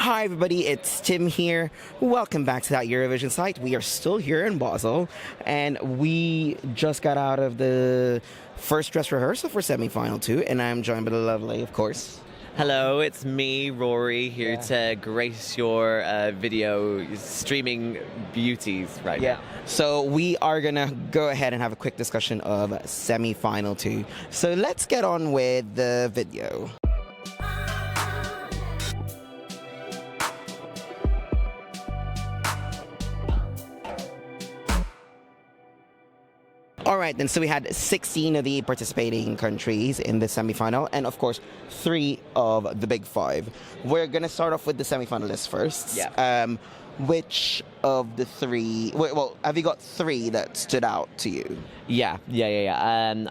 Hi everybody, it's Tim here. Welcome back to that Eurovision site. We are still here in Basel, and we just got out of the first dress rehearsal for Semi-Final Two, and I'm joined by the lovely, of course. Hello, it's me, Rory, here to grace your video streaming beauties right now. So we are gonna go ahead and have a quick discussion of Semi-Final Two. So let's get on with the video. All right, then, so we had 16 of the participating countries in the semi-final, and of course, 3 of the big 5. We're going to start off with the semi-finalists first. Yeah. Which of the 3, well, have you got 3 that stood out to you? Yeah.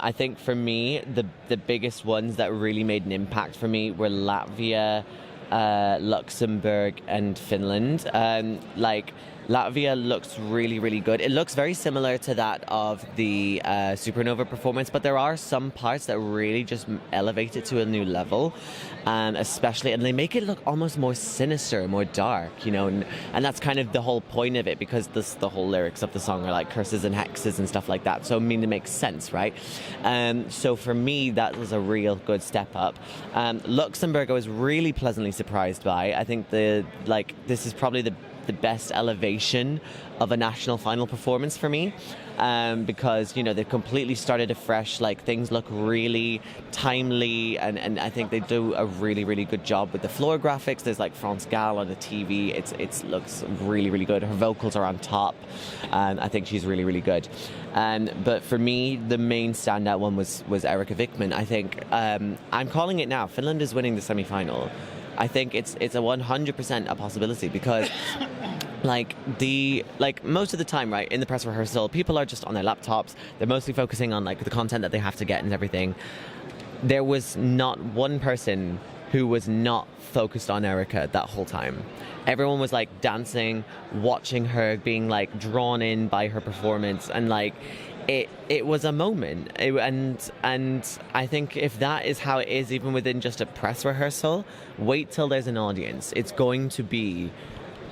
I think for me, the biggest ones that really made an impact for me were Latvia, Luxembourg, and Finland. Latvia looks really, really good. It looks very similar to that of the Supernova performance, but there are some parts that really just elevate it to a new level, and they make it look almost more sinister, more dark, and that's kind of the whole point of it, because the whole lyrics of the song are like curses and hexes and stuff like that, so it makes sense, right? So for me, that was a real good step up. Luxembourg I was really pleasantly surprised by. I think this is probably the best elevation of a national final performance for me, because they completely started afresh. Things look really timely, and I think they do a really, really good job with the floor graphics. There's France Gall on the TV. It looks really, really good. Her vocals are on top, and I think she's really, really good. But for me, the main standout one was Erika Wickman. I think I'm calling it now. Finland is winning the semi-final. I think it's a 100% a possibility, because most of the time, right, in the press rehearsal, people are just on their laptops. They're mostly focusing on the content that they have to get and everything. There was not one person who was not focused on Erika that whole time. Everyone was dancing, watching her, being drawn in by her performance, and it was a moment. And I think if that is how it is, even within just a press rehearsal, wait till there's an audience. It's going to be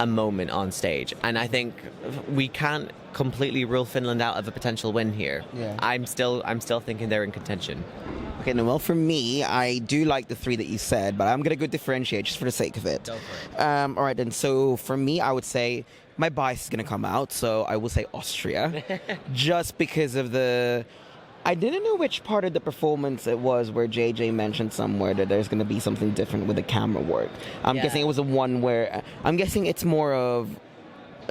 a moment on stage. And I think we can't completely rule Finland out of a potential win here. Yeah. I'm still thinking they're in contention. Okay, now, well, for me, I do like the 3 that you said, but I'm going to go differentiate just for the sake of it. Go for it. All right, then. So for me, I would say my bias is going to come out, so I will say Austria, just because of I didn't know which part of the performance it was where JJ mentioned somewhere that there's going to be something different with the camera work. I'm guessing it was the one where, I'm guessing it's more of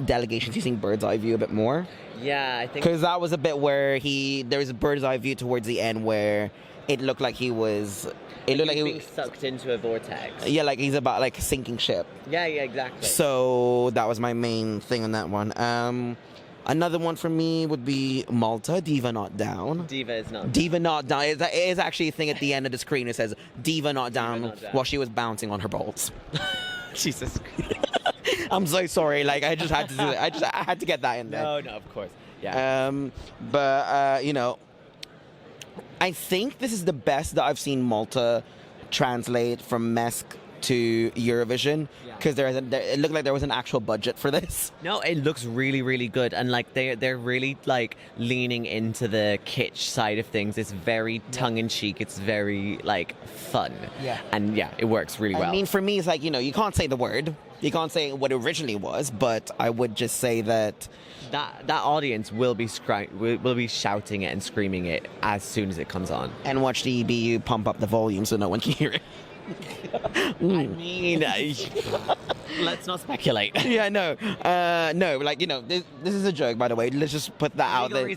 delegations using bird's eye view a bit more. Yeah, I think. Because that was a bit where there was a bird's eye view towards the end where it looked like he was... It looked like he was being sucked into a vortex. Yeah, he's about a sinking ship. Yeah, exactly. So that was my main thing on that one. Another one for me would be Malta, Diva Not Down. Diva is not down. Diva Not Down. It is actually a thing at the end of the screen. It says Diva Not Down while she was bouncing on her balls. Jesus. I'm so sorry. I just had to do it. I had to get that in there. No, of course. Yeah. I think this is the best that I've seen Malta translate from MESC to Eurovision, because it looked like there was an actual budget for this. No, it looks really, really good, and they're really leaning into the kitsch side of things. It's very tongue-in-cheek. It's very fun. Yeah. And it works really well. I mean, for me, it's you can't say the word. You can't say what it originally was, but I would just say that audience will be shouting it and screaming it as soon as it comes on. And watch the EBU pump up the volume so no one can hear it. I mean, let's not speculate. Yeah, no. This is a joke, by the way. Let's just put that out there.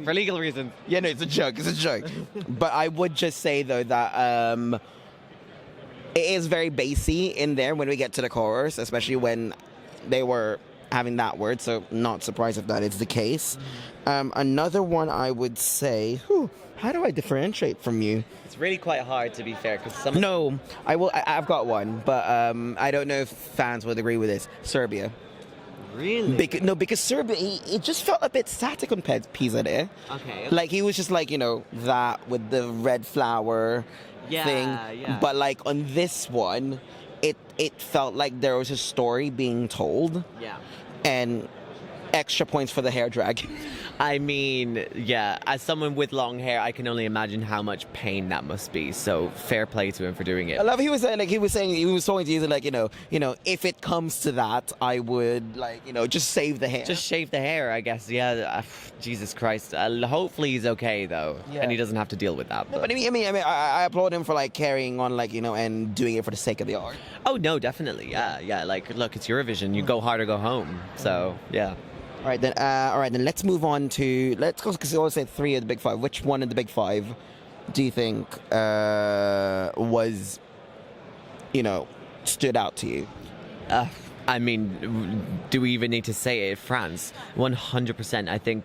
For legal reasons. Yeah, no, it's a joke. It's a joke. But I would just say, though, that it is very bassy in there when we get to the chorus, especially when they were having that word, so not surprised if that is the case. Another one I would say, how do I differentiate from you? It's really quite hard, to be fair, because No, I've got one, but I don't know if fans would agree with this. Serbia. Really? Because Serbia, it just felt a bit static on Pisa there. Okay. He was just that with the red flower thing. Yeah. But on this one, it felt like there was a story being told, Yeah. and extra points for the hair drag. I mean, yeah, as someone with long hair, I can only imagine how much pain that must be. So fair play to him for doing it. I love he was saying he was talking to you like, if it comes to that, I would just save the hair. Just shave the hair, I guess. Yeah, Jesus Christ. Hopefully he's okay though, Yeah. and he doesn't have to deal with that. But I applaud him for like carrying on, and doing it for the sake of the art. Oh no, definitely. Yeah. Like, look, it's Eurovision. You go hard or go home. So yeah. All right, then let's move on to because you always say 3 of the big 5. Which one of the big 5 do you think was stood out to you? I mean, do we even need to say it? France, 100%. I think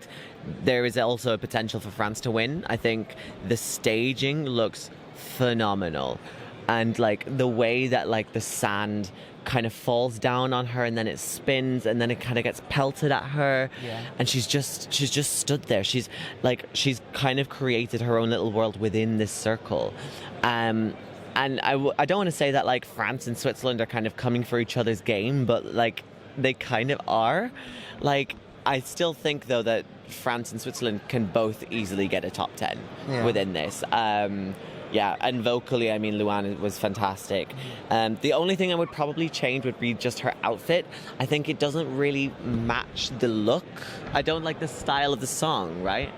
there is also a potential for France to win. I think the staging looks phenomenal, and like the way that like the sand kind of falls down on her and then it spins and then it kind of gets pelted at her, and she's just stood there. She's kind of created her own little world within this circle. And I don't want to say that like France and Switzerland are kind of coming for each other's game, but like they kind of are. Like, I still think though that France and Switzerland can both easily get a top 10 within this. Yeah, and vocally, I mean, Luan was fantastic. The only thing I would probably change would be just her outfit. I think it doesn't really match the look. I don't like the style of the song, right?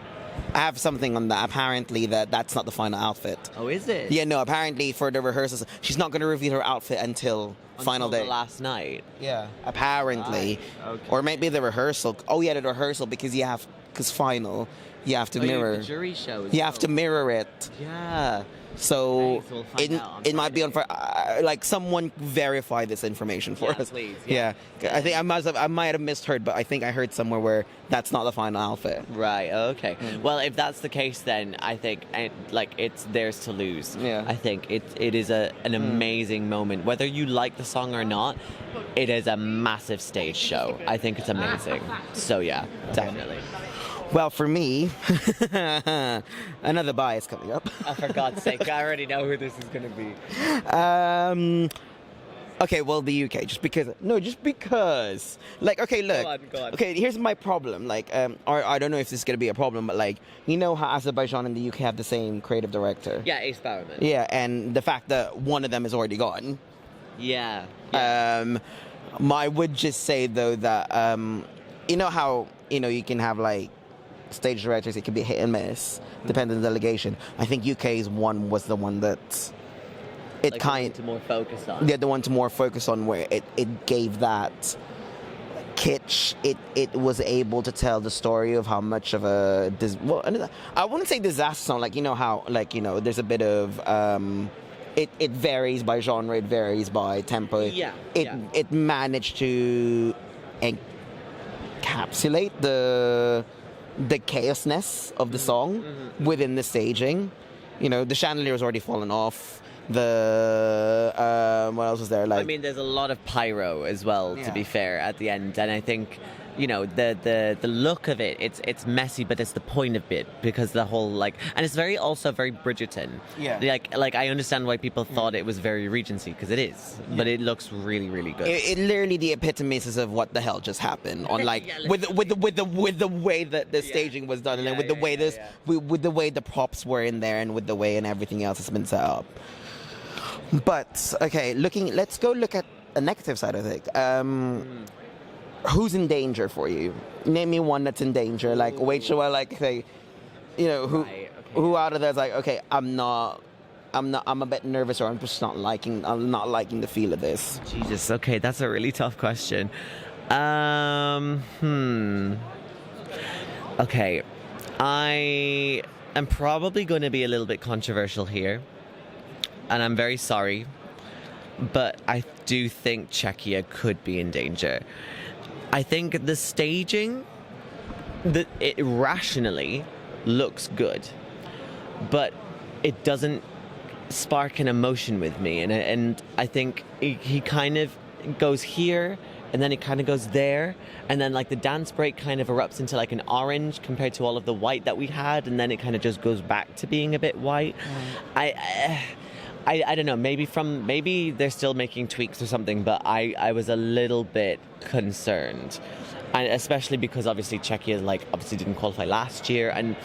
I have something on that. Apparently, that's not the final outfit. Oh, is it? Yeah, no. Apparently, for the rehearsals, she's not going to reveal her outfit until final day. The last night. Yeah. Apparently, okay. Or maybe the rehearsal. Oh yeah, the rehearsal because final, you have to mirror. The jury show. You have to mirror it. Yeah. So Okay, so we'll find out on it might be on Friday. like someone verify this information for us. Please. Yeah. I think I might have misheard, but I think I heard somewhere where that's not the final outfit. Right. Okay. Well, if that's the case, then I think it's theirs to lose. Yeah. I think it is an amazing moment. Whether you like the song or not, it is a massive stage show. I think it's amazing. So yeah, definitely. Well, for me, another bias coming up. Oh, for God's sake, I already know who this is going to be. Okay, well, the UK, just because. Like, okay, look. Go on. Okay, here's my problem. Like, or I don't know if this is going to be a problem, but like, how Azerbaijan and the UK have the same creative director? Yeah, Ace Barrowman. Yeah, and the fact that one of them is already gone. Yeah. I would just say, though, that, how, you can have, like, stage directors, it can be hit and miss, depending on the delegation. I think UK's one was the one that it to more focus on. Yeah, the one to more focus on, where it gave that kitsch. It was able to tell the story of how much of a I wouldn't say disaster song, like how there's a bit of it varies by genre, it varies by tempo. It managed to encapsulate the chaosness of the song within the staging. The chandelier was already fallen off. The what else was there? Like, I mean, there's a lot of pyro as well. To be fair, at the end, and I think the look of it. It's messy, but it's the point of it, because the whole and it's very Bridgerton. Yeah. Like I understand why people thought it was very Regency, because it is, but it looks really, really good. It literally the epitomizes of what the hell just happened on with the way that the staging was done, and then with the way with the way the props were in there, and with the way and everything else has been set up. But okay, let's go look at a negative side of it. Who's in danger for you? Name me one that's in danger. Like, wait, shall I say, who out of there's like, okay, I'm a bit nervous, or I'm not liking the feel of this. Jesus, okay, that's a really tough question. Okay, I am probably going to be a little bit controversial here, and I'm very sorry, but I do think Czechia could be in danger. I think the staging, it rationally looks good, but it doesn't spark an emotion with me. And I think he kind of goes here, and then it kind of goes there, and then like the dance break kind of erupts into like an orange compared to all of the white that we had, and then it kind of just goes back to being a bit white. I don't know. Maybe they're still making tweaks or something, but I was a little bit concerned, and especially because obviously Czechia obviously didn't qualify last year, and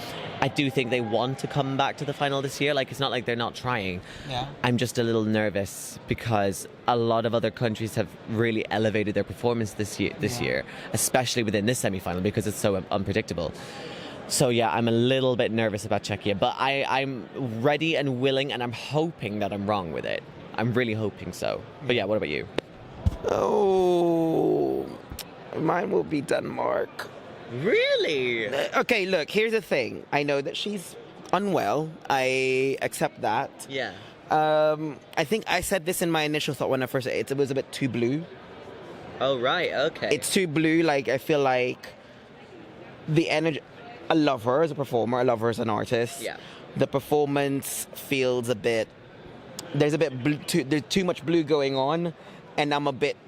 I do think they want to come back to the final this year. Like, it's not like they're not trying. Yeah. I'm just a little nervous because a lot of other countries have really elevated their performance this year, especially within this semi-final because it's so unpredictable. So yeah, I'm a little bit nervous about Czechia, but I'm ready and willing, and I'm hoping that I'm wrong with it. I'm really hoping so. But yeah, what about you? Oh, mine will be Denmark. Really? Okay, look, here's the thing. I know that she's unwell. I accept that. Yeah. I think I said this in my initial thought when I first it was a bit too blue. Oh, right, okay. It's too blue. Like, I feel like the energy... I love her as a performer. I love her as an artist. Yeah. The performance feels a bit... There's a bit... There's too much blue going on, and I'm a bit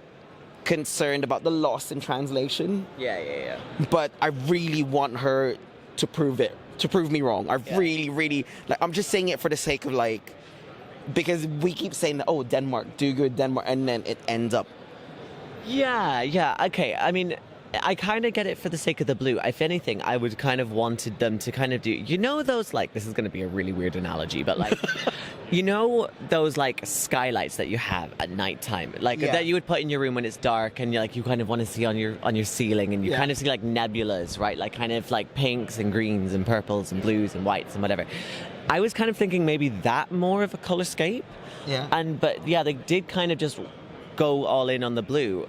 concerned about the loss in translation. Yeah. But I really want her to prove me wrong. I really... Like, I'm just saying it for the sake of, like... Because we keep saying that, oh, Denmark, do good, Denmark, and then it ends up... Yeah, okay. I mean... I kind of get it for the sake of the blue. If anything, I would kind of wanted them to kind of do, you know, those, like, this is going to be a really weird analogy, but like, you know, those like skylights that you have at nighttime, like that you would put in your room when it's dark, and you kind of want to see on your ceiling, and you kind of see like nebulas, right? Like kind of like pinks and greens and purples and blues and whites and whatever. I was kind of thinking maybe that more of a colorscape. Yeah. But yeah, they did kind of just go all in on the blue.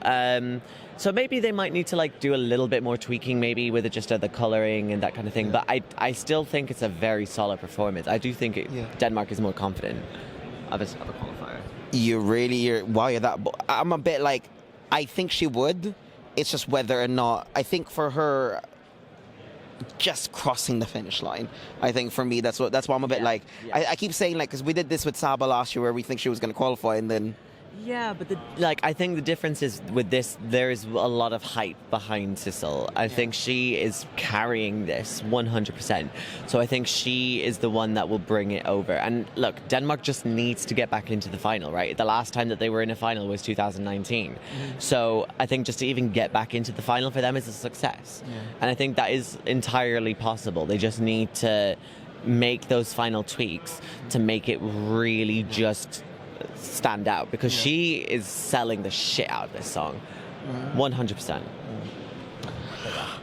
So maybe they might need to like do a little bit more tweaking, maybe with just the coloring and that kind of thing. But I still think it's a very solid performance. I do think Denmark is more confident of a qualifier. I'm a bit like, I think she would. It's just whether or not. I think for her, just crossing the finish line. I think for me, that's why I'm a bit like. Yeah. I keep saying, like, because we did this with Saba last year, where we think she was going to qualify, and then. Yeah, but I think the difference is with this, there is a lot of hype behind Sissel. I think she is carrying this 100%. So I think she is the one that will bring it over. And look, Denmark just needs to get back into the final, right? The last time that they were in a final was 2019. So I think just to even get back into the final for them is a success. Yeah. And I think that is entirely possible. They just need to make those final tweaks to make it really just stand out, because she is selling the shit out of this song. 100%.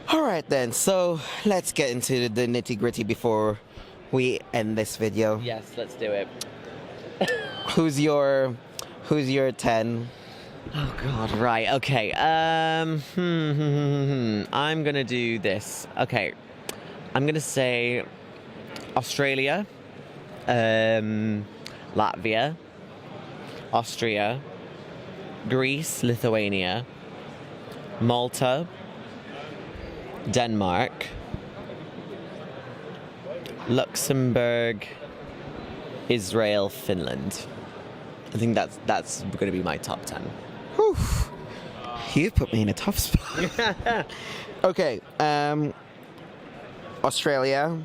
All right then, so let's get into the nitty-gritty before we end this video. Yes, let's do it. Who's your 10? Oh god, right, okay. I'm gonna do this. Okay. I'm gonna say Australia, Latvia, Austria, Greece, Lithuania, Malta, Denmark, Luxembourg, Israel, Finland. I think that's going to be my top 10. Whew. You put me in a tough spot. Okay, Australia.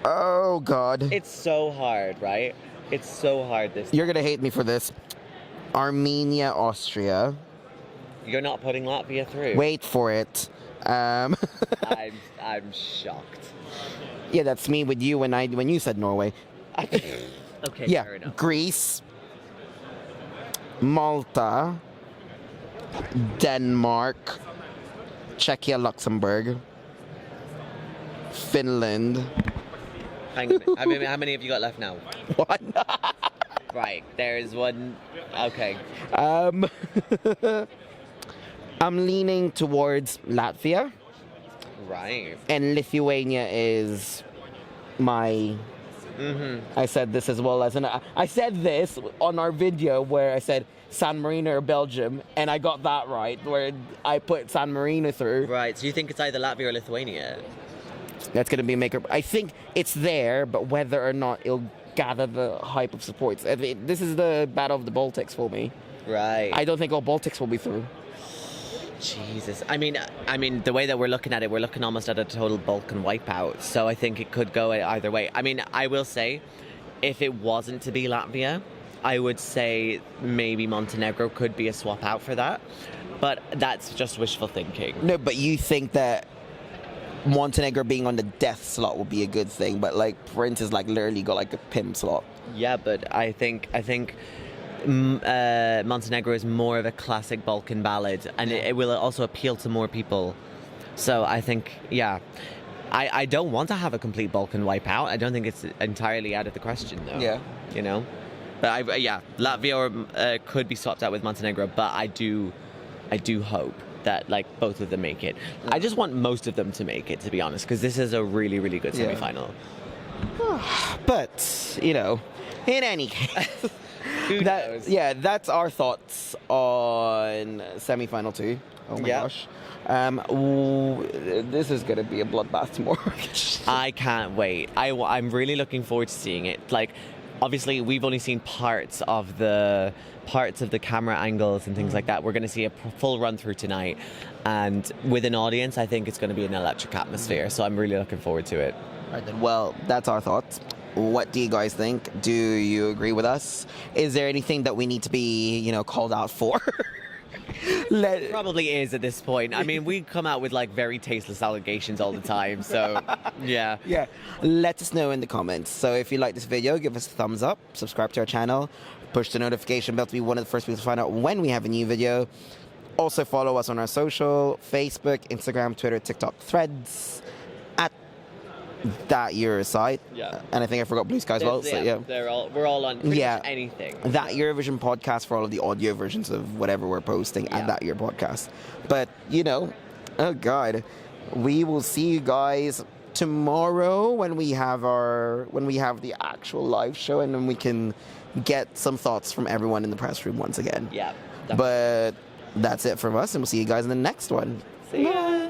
Oh, God. It's so hard, right? It's so hard this time. You're going to hate me for this. Armenia, Austria. You're not putting Latvia through. Wait for it. I'm shocked. Yeah, that's me with you when you said Norway. Okay, yeah, fair enough. Greece, Malta, Denmark, Czechia, Luxembourg, Finland. Hang on. How many have you got left now? One. Right, there's one. Okay. I'm leaning towards Latvia. Right. And Lithuania is my... I said this as well as... I said this on our video where I said San Marino or Belgium, and I got that right, where I put San Marino through. Right, so you think it's either Latvia or Lithuania? That's going to be a maker. I think it's there, but whether or not it'll gather the hype of supports. This is the battle of the Baltics for me. Right. I don't think all Baltics will be through. Jesus. I mean, the way that we're looking at it, we're looking almost at a total Balkan wipeout. So I think it could go either way. I mean, I will say, if it wasn't to be Latvia, I would say maybe Montenegro could be a swap out for that. But that's just wishful thinking. No, but you think that Montenegro being on the death slot would be a good thing, but like Prince is like literally got like a pimp slot. Yeah, but I think Montenegro is more of a classic Balkan ballad, and it will also appeal to more people. So I think, yeah, I don't want to have a complete Balkan wipeout. I don't think it's entirely out of the question, though. Yeah. You know? But Latvia could be swapped out with Montenegro, but I do hope that like both of them make it. I just want most of them to make it, to be honest, because this is a really, really good semi-final. But, you know, in any case, Who knows? yeah, that's our thoughts on Semi-Final 2. Oh my gosh. This is going to be a bloodbath tomorrow. I can't wait. I'm really looking forward to seeing it. Like, obviously, we've only seen parts of the camera angles and things like that. We're going to see a full run through tonight, and with an audience, I think it's going to be an electric atmosphere. So I'm really looking forward to it. Right then. Well, that's our thoughts. What do you guys think? Do you agree with us? Is there anything that we need to be, you know, called out for? Probably is at this point. I mean, we come out with like very tasteless allegations all the time. So, yeah. Yeah. Let us know in the comments. So if you like this video, give us a thumbs up, subscribe to our channel, push the notification bell to be one of the first people to find out when we have a new video. Also follow us on our social, Facebook, Instagram, Twitter, TikTok, Threads, at That Euro site. Yeah. And I think I forgot Blue Sky as well. So, yeah. We're all on pretty much anything. That Eurovision podcast for all of the audio versions of whatever we're posting at That Year podcast. But, you know, oh God, we will see you guys tomorrow when we have the actual live show, and then we can get some thoughts from everyone in the press room once again. Yeah. But that's it from us, and we'll see you guys in the next one. See ya.